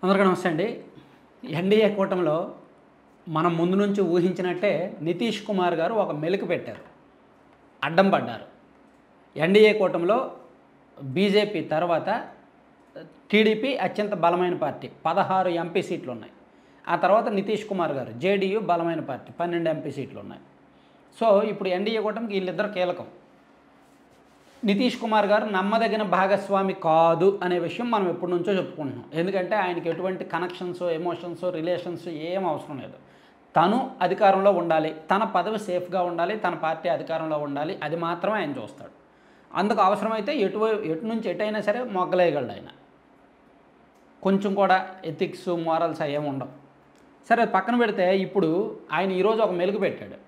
అందరికీ నమస్తే అండి. ఎన్డీఏ కూటమిలో మనం ముందు నుంచి ఊహించినట్టే నితీష్ కుమార్ గారు ఒక మెలిక పెట్టారు, అడ్డం పడ్డారు. ఎన్డీఏ కూటమిలో బీజేపీ తర్వాత టీడీపీ అత్యంత బలమైన పార్టీ, 16 ఎంపీ సీట్లు ఉన్నాయి. ఆ తర్వాత నితీష్ కుమార్ గారు జేడీయూ బలమైన పార్టీ, 12 ఎంపీ సీట్లు ఉన్నాయి. సో ఇప్పుడు ఎన్డీఏ కూటమికి వీళ్ళిద్దరు కీలకం. నితీష్ కుమార్ గారు నమ్మదగిన భాగస్వామి కాదు అనే విషయం మనం ఎప్పటి నుంచో చెప్పుకుంటున్నాం. ఎందుకంటే ఆయనకి ఎటువంటి కనెక్షన్స్, ఎమోషన్స్, రిలేషన్స్ ఏం అవసరం లేదు. తను అధికారంలో ఉండాలి, తన పదవి సేఫ్గా ఉండాలి, తన పార్టీ అధికారంలో ఉండాలి, అది మాత్రమే ఆయన చూస్తాడు. అందుకు అవసరమైతే ఎటు నుంచి ఎటైనా సరే మొగ్గలేయగలడు ఆయన. కొంచెం కూడా ఎథిక్స్, మోరల్స్ ఏమి ఉండవు. సరే అది పక్కన పెడితే ఇప్పుడు ఆయన ఈరోజు ఒక మెలుగు పెట్టాడు.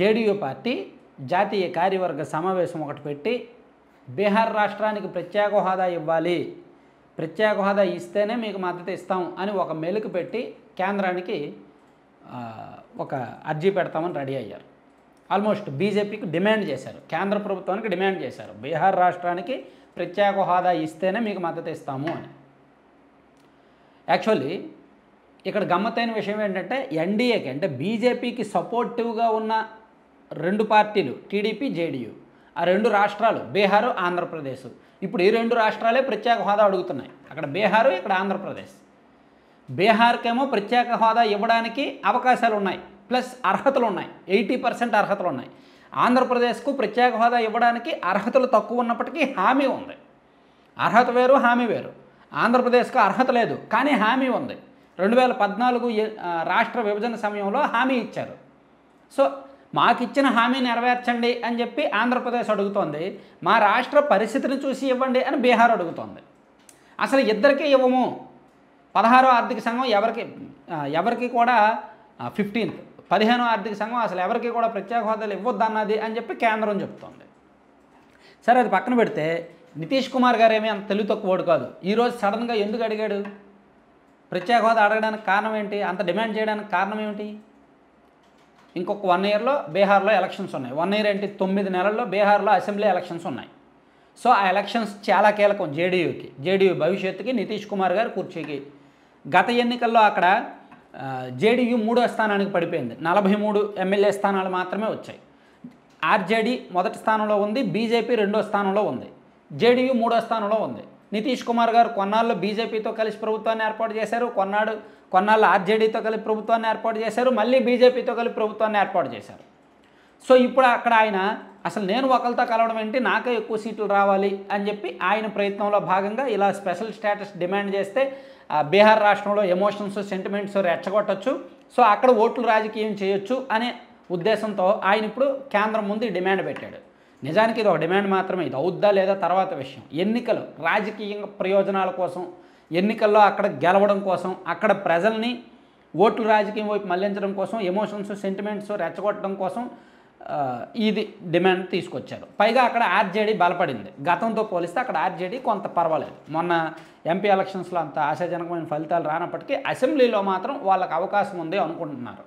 జేడీయూ పార్టీ జాతీయ కార్యవర్గ సమావేశం ఒకటి పెట్టి బీహార్ రాష్ట్రానికి ప్రత్యేక హోదా ఇవ్వాలి, ప్రత్యేక హోదా ఇస్తేనే మీకు మద్దతు ఇస్తాం అని ఒక మెలుగు పెట్టి కేంద్రానికి ఒక అర్జీ పెడతామని రెడీ అయ్యారు. ఆల్మోస్ట్ బీజేపీకి డిమాండ్ చేశారు, కేంద్ర ప్రభుత్వానికి డిమాండ్ చేశారు, బీహార్ రాష్ట్రానికి ప్రత్యేక హోదా ఇస్తేనే మీకు మద్దతు ఇస్తాము అని. యాక్చువల్లీ ఇక్కడ గమ్మత్తైన విషయం ఏంటంటే ఎన్డీఏకి అంటే బీజేపీకి సపోర్టివ్గా ఉన్న రెండు పార్టీలు టీడీపీ, జేడీయూ, ఆ రెండు రాష్ట్రాలు బీహారు, ఆంధ్రప్రదేశ్. ఇప్పుడు ఈ రెండు రాష్ట్రాలే ప్రత్యేక హోదా అడుగుతున్నాయి. అక్కడ బీహారు, ఇక్కడ ఆంధ్రప్రదేశ్. బీహార్కేమో ప్రత్యేక హోదా ఇవ్వడానికి అవకాశాలు ఉన్నాయి, ప్లస్ అర్హతలు ఉన్నాయి, 80% అర్హతలు ఉన్నాయి. ఆంధ్రప్రదేశ్కు ప్రత్యేక హోదా ఇవ్వడానికి అర్హతలు తక్కువ ఉన్నప్పటికీ హామీ ఉంది. అర్హత వేరు, హామీ వేరు. ఆంధ్రప్రదేశ్కు అర్హత లేదు, కానీ హామీ ఉంది. 2014 రాష్ట్ర విభజన సమయంలో హామీ ఇచ్చారు. సో మాకిచ్చిన హామీ నెరవేర్చండి అని చెప్పి ఆంధ్రప్రదేశ్ అడుగుతోంది, మా రాష్ట్ర పరిస్థితిని చూసి ఇవ్వండి అని బీహార్ అడుగుతోంది. అసలు ఇద్దరికీ ఇవ్వము. 16వ ఆర్థిక సంఘం ఎవరికి కూడా 15వ ఆర్థిక సంఘం అసలు ఎవరికి కూడా ప్రత్యేక హోదాలు ఇవ్వద్దన్నది అని చెప్పి కేంద్రం చెప్తోంది. సరే అది పక్కన పెడితే నితీష్ కుమార్ గారు ఏమీ అంత తెలివి తక్కువడు కాదు. ఈరోజు సడన్గా ఎందుకు అడిగాడు? ప్రత్యేక హోదా అడగడానికి కారణం ఏంటి? అంత డిమాండ్ చేయడానికి కారణం ఏమిటి? ఇంకొక 1 ఇయర్లో బీహార్లో ఎలక్షన్స్ ఉన్నాయి. 1 ఇయర్ ఏంటి, 9 నెలల్లో బీహార్లో అసెంబ్లీ ఎలక్షన్స్ ఉన్నాయి. సో ఆ ఎలక్షన్స్ చాలా కీలకం జేడీయూకి, జేడీయూ భవిష్యత్తుకి, నితీష్ కుమార్ గారి కుర్చీకి. గత ఎన్నికల్లో అక్కడ జేడీయూ 3వ స్థానానికి పడిపోయింది, 43 ఎమ్మెల్యే స్థానాలు మాత్రమే వచ్చాయి. ఆర్జేడీ మొదటి స్థానంలో ఉంది, బీజేపీ 2వ స్థానంలో ఉంది, జేడీయూ 3వ స్థానంలో ఉంది. నితీష్ కుమార్ గారు కొన్నాళ్ళు బీజేపీతో కలిసి ప్రభుత్వాన్ని ఏర్పాటు చేశారు, కొన్నాళ్ళు ఆర్జేడీతో కలిపి ప్రభుత్వాన్ని ఏర్పాటు చేశారు, మళ్ళీ బీజేపీతో కలిపి ప్రభుత్వాన్ని ఏర్పాటు చేశారు. సో ఇప్పుడు అక్కడ ఆయన అసలు నేను ఒకరితో కలవడం ఏంటి, నాకే ఎక్కువ సీట్లు రావాలి అని చెప్పి ఆయన ప్రయత్నంలో భాగంగా ఇలా స్పెషల్ స్టేటస్ డిమాండ్ చేస్తే బీహార్ రాష్ట్రంలో ఎమోషన్స్, సెంటిమెంట్స్ రెచ్చగొట్టచ్చు, సో అక్కడ ఓట్లు రాజకీయం చేయొచ్చు అనే ఉద్దేశంతో ఆయన ఇప్పుడు కేంద్రం ముందు డిమాండ్ పెట్టాడు. నిజానికి ఇది ఒక డిమాండ్ మాత్రమే, ఇది అవుద్దా లేదా తర్వాత విషయం. ఎన్నికలు రాజకీయ ప్రయోజనాల కోసం, ఎన్నికల్లో అక్కడ గెలవడం కోసం, అక్కడ ప్రజల్ని ఓట్లు రాజకీయం వైపు మళ్లించడం కోసం, ఎమోషన్స్, సెంటిమెంట్స్ రెచ్చగొట్టడం కోసం ఇది డిమాండ్ తీసుకొచ్చారు. పైగా అక్కడ ఆర్జేడీ బలపడింది. గతంతో పోలిస్తే అక్కడ ఆర్జేడీ కొంత పర్వాలేదు. మొన్న ఎంపీ ఎలక్షన్స్లో అంత ఆశాజనకమైన ఫలితాలు రానప్పటికీ అసెంబ్లీలో మాత్రం వాళ్ళకి అవకాశం ఉంది అనుకుంటున్నారు.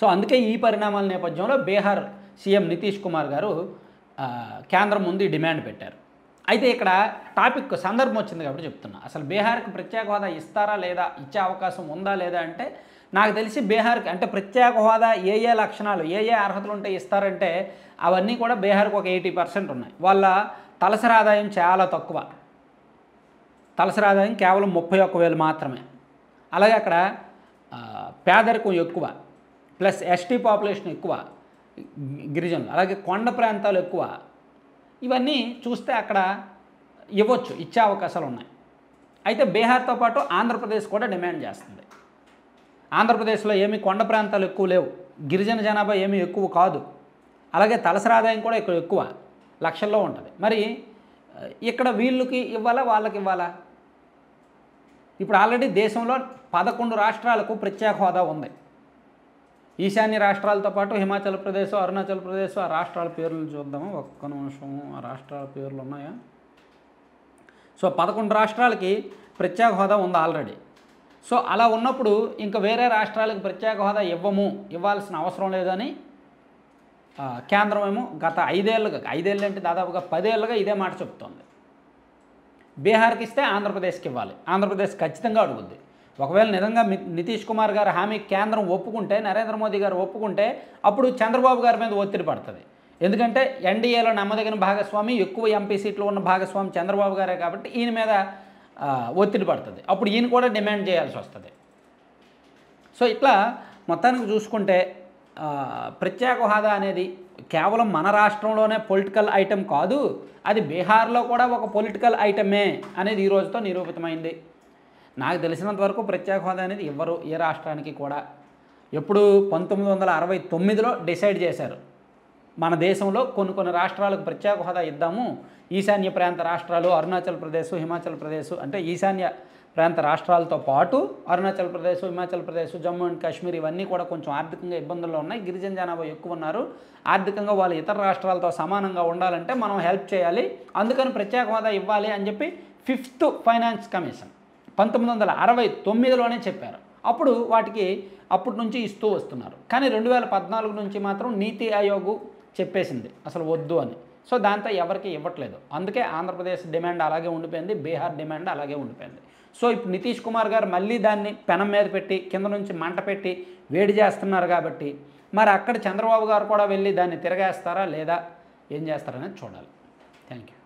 సో అందుకే ఈ పరిణామాల నేపథ్యంలో బీహార్ సీఎం నితీష్ కుమార్ గారు కేంద్రం ముందు డిమాండ్ పెట్టారు. అయితే ఇక్కడ టాపిక్ సందర్భం వచ్చింది కాబట్టి చెప్తున్నా. అసలు బీహార్కి ప్రత్యేక హోదా ఇస్తారా లేదా, ఇచ్చే అవకాశం ఉందా లేదా అంటే నాకు తెలిసి బీహార్కి అంటే ప్రత్యేక హోదా ఏ లక్షణాలు, ఏ అర్హతలు ఉంటే ఇస్తారంటే అవన్నీ కూడా బీహార్కి ఒక 80% ఉన్నాయి. వాళ్ళ తలసరి ఆదాయం చాలా తక్కువ, తలసరి ఆదాయం కేవలం 31,000 మాత్రమే. అలాగే అక్కడ పేదరికం ఎక్కువ, ప్లస్ ఎస్టీ పాపులేషన్ ఎక్కువ, గిరిజనులు, అలాగే కొండ ప్రాంతాలు ఎక్కువ. ఇవన్నీ చూస్తే అక్కడ ఇవ్వచ్చు, ఇచ్చే అవకాశాలు ఉన్నాయి. అయితే బీహార్తో పాటు ఆంధ్రప్రదేశ్ కూడా డిమాండ్ చేస్తుంది. ఆంధ్రప్రదేశ్లో ఏమీ కొండ ప్రాంతాలు ఎక్కువ లేవు, గిరిజన జనాభా ఏమీ ఎక్కువ కాదు, అలాగే తలసరి ఆదాయం కూడా ఎక్కువ లక్షల్లో ఉంటుంది. మరి ఇక్కడ వీళ్ళకి ఇవ్వాలా, వాళ్ళకి ఇవ్వాలా? ఇప్పుడు ఆల్రెడీ దేశంలో 11 రాష్ట్రాలకు ప్రత్యేక హోదా ఉంది. ఈశాన్య రాష్ట్రాలతో పాటు హిమాచల్ ప్రదేశ్, అరుణాచల్ ప్రదేశ్, ఆ రాష్ట్రాల పేర్లు చూద్దాము ఒక్క నిమిషం. ఆ రాష్ట్రాల పేర్లు ఉన్నాయా? సో 11 రాష్ట్రాలకి ప్రత్యేక హోదా ఉంది ఆల్రెడీ. సో అలా ఉన్నప్పుడు ఇంకా వేరే రాష్ట్రాలకు ప్రత్యేక హోదా ఇవ్వాల్సిన అవసరం లేదని కేంద్రం ఏమో గత 5 ఏళ్ళుగా, 5 ఏళ్ళు అంటే దాదాపుగా 10 ఏళ్ళుగా ఇదే మాట చెప్తోంది. బీహార్కి ఇస్తే ఆంధ్రప్రదేశ్కి ఇవ్వాలి, ఆంధ్రప్రదేశ్ ఖచ్చితంగా అడుగుద్ది. ఒకవేళ నిజంగా నితీష్ కుమార్ గారు హామీ కేంద్రం ఒప్పుకుంటే, నరేంద్ర మోదీ గారు ఒప్పుకుంటే అప్పుడు చంద్రబాబు గారి మీద ఒత్తిడి పడుతుంది. ఎందుకంటే ఎన్డీఏలో నమ్మదగిన భాగస్వామి, ఎక్కువ ఎంపీ సీట్లు ఉన్న భాగస్వామి చంద్రబాబు గారే కాబట్టి ఈయన మీద ఒత్తిడి పడుతుంది. అప్పుడు ఈయన కూడా డిమాండ్ చేయాల్సి వస్తుంది. సో ఇట్లా మొత్తానికి చూసుకుంటే ప్రత్యేక హోదా అనేది కేవలం మన రాష్ట్రంలోనే పొలిటికల్ ఐటెం కాదు, అది బీహార్లో కూడా ఒక పొలిటికల్ ఐటమే అనేది ఈ రోజుతో నిరూపితమైంది. నాకు తెలిసినంత వరకు ప్రత్యేక హోదా అనేది ఇవ్వరు ఏ రాష్ట్రానికి కూడా. ఎప్పుడు 1969లో డిసైడ్ చేశారు, మన దేశంలో కొన్ని రాష్ట్రాలకు ప్రత్యేక హోదా ఇద్దాము, ఈశాన్య ప్రాంత రాష్ట్రాలు అరుణాచల్ ప్రదేశ్, హిమాచల్ ప్రదేశ్, అంటే ఈశాన్య ప్రాంత రాష్ట్రాలతో పాటు అరుణాచల్ ప్రదేశ్, హిమాచల్ ప్రదేశ్, జమ్మూ అండ్ కాశ్మీర్ ఇవన్నీ కూడా కొంచెం ఆర్థికంగా ఇబ్బందుల్లో ఉన్నాయి, గిరిజన జనాభా ఎక్కువ ఉన్నారు, ఆర్థికంగా వాళ్ళు ఇతర రాష్ట్రాలతో సమానంగా ఉండాలంటే మనం హెల్ప్ చేయాలి, అందుకని ప్రత్యేక హోదా ఇవ్వాలి అని చెప్పి 5th ఫైనాన్స్ కమిషన్ 1969లోనే చెప్పారు. అప్పుడు వాటికి అప్పటి నుంచి ఇస్తూ వస్తున్నారు. కానీ 2014 నుంచి మాత్రం నీతి ఆయోగ్ చెప్పేసింది అసలు వద్దు అని. సో దాంతో ఎవరికి ఇవ్వట్లేదు. అందుకే ఆంధ్రప్రదేశ్ డిమాండ్ అలాగే ఉండిపోయింది, బీహార్ డిమాండ్ అలాగే ఉండిపోయింది. సో ఇప్పుడు నితీష్ కుమార్ గారు మళ్ళీ దాన్ని పెనం మీద పెట్టి కింద నుంచి మంట పెట్టి వేడి చేస్తున్నారు కాబట్టి మరి అక్కడ చంద్రబాబు గారు కూడా వెళ్ళి దాన్ని తిరగేస్తారా లేదా ఏం చేస్తారనేది చూడాలి. Thank you.